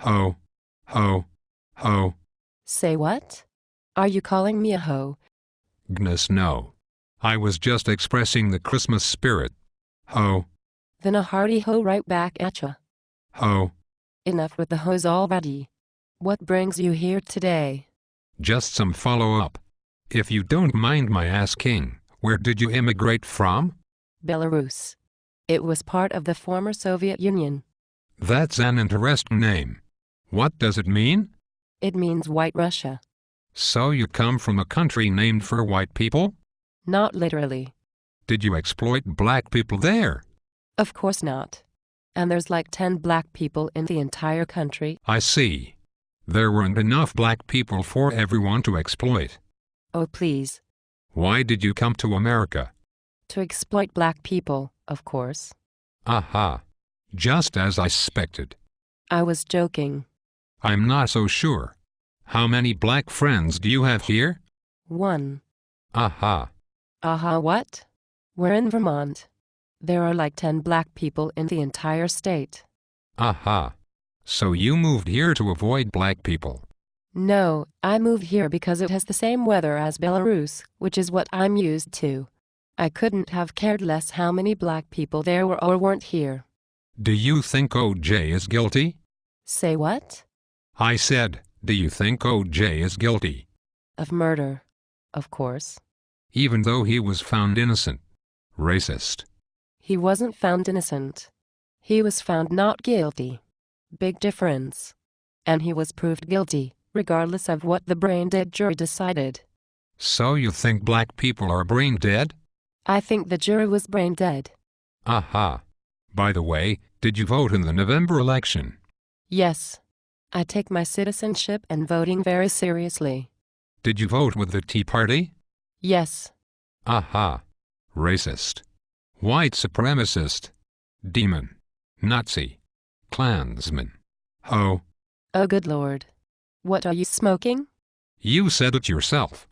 Ho, ho, ho. Say what? Are you calling me a hoe? Goodness no. I was just expressing the Christmas spirit. Ho, Then a hearty hoe right back at ya. ho. Enough with the hoes already. What brings you here today? Just some follow-up. If you don't mind my asking, where did you immigrate from? Belarus. It was part of the former Soviet Union. That's an interesting name. What does it mean? It means White Russia. So you come from a country named for white people? Not literally. Did you exploit black people there? Of course not. And there's like 10 black people in the entire country. I see. There weren't enough black people for everyone to exploit. Oh please. Why did you come to America? To exploit black people, of course. Aha. Just as I suspected. I was joking. I'm not so sure. How many black friends do you have here? 1. Aha. Aha what? We're in Vermont. There are like 10 black people in the entire state. Aha. So you moved here to avoid black people? No, I moved here because it has the same weather as Belarus, which is what I'm used to. I couldn't have cared less how many black people there were or weren't here. Do you think OJ is guilty? Say what? I said, do you think OJ is guilty? Of murder. Of course. Even though he was found innocent. Racist. He wasn't found innocent. He was found not guilty. Big difference. And he was proved guilty, regardless of what the brain-dead jury decided. So you think black people are brain dead? I think the jury was brain-dead. Aha. By the way, did you vote in the November election? Yes. I take my citizenship and voting very seriously. Did you vote with the Tea Party? Yes. Aha. Racist. White supremacist. Demon. Nazi. Klansman. Ho. Oh good Lord. What are you smoking? You said it yourself.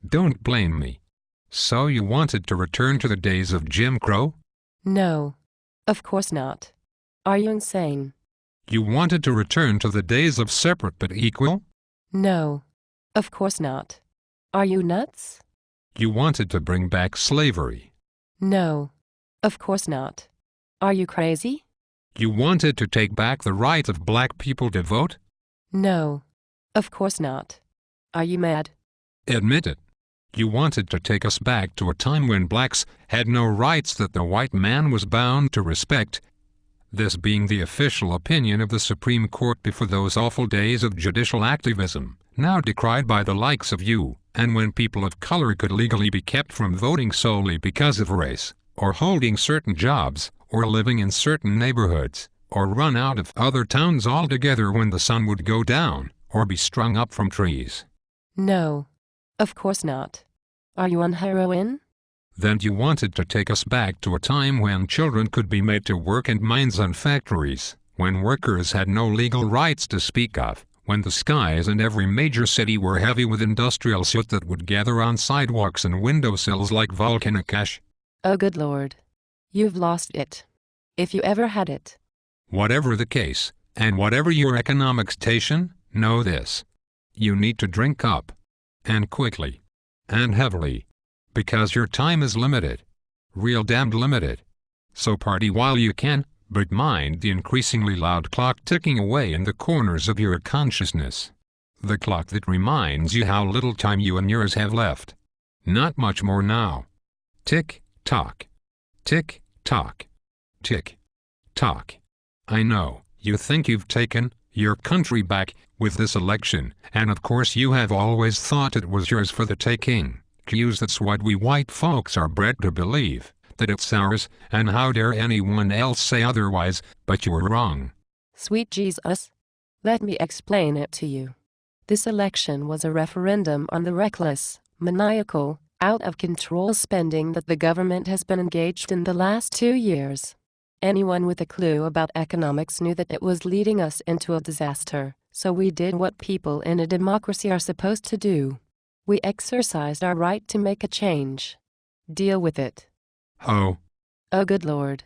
Don't blame me. So you wanted to return to the days of Jim Crow? No. Of course not. Are you insane? You wanted to return to the days of separate but equal? No. Of course not. Are you nuts? You wanted to bring back slavery? No. Of course not. Are you crazy? You wanted to take back the right of black people to vote? No. Of course not. Are you mad? Admit it. You wanted to take us back to a time when blacks had no rights that the white man was bound to respect. This being the official opinion of the Supreme Court before those awful days of judicial activism, now decried by the likes of you, and when people of color could legally be kept from voting solely because of race, or holding certain jobs, or living in certain neighborhoods, or run out of other towns altogether when the sun would go down, or be strung up from trees. No. Of course not. Are you on heroin? Then you wanted to take us back to a time when children could be made to work in mines and factories, when workers had no legal rights to speak of, when the skies in every major city were heavy with industrial soot that would gather on sidewalks and windowsills like volcanic ash. Oh good Lord. You've lost it. If you ever had it. Whatever the case, and whatever your economic station, know this. You need to drink up. And quickly. And heavily. Because your time is limited. Real damned limited. So party while you can, but mind the increasingly loud clock ticking away in the corners of your consciousness. The clock that reminds you how little time you and yours have left. Not much more now. Tick, tock. Tick, tock. Tick, tock. I know, you think you've taken your country back with this election, and of course you have always thought it was yours for the taking. Cuz that's what we white folks are bred to believe, that it's ours, and how dare anyone else say otherwise, but you're wrong. Sweet Jesus. Let me explain it to you. This election was a referendum on the reckless, maniacal, out-of-control spending that the government has been engaged in the last 2 years. Anyone with a clue about economics knew that it was leading us into a disaster, so we did what people in a democracy are supposed to do. We exercised our right to make a change. Deal with it. Ho. Oh good Lord.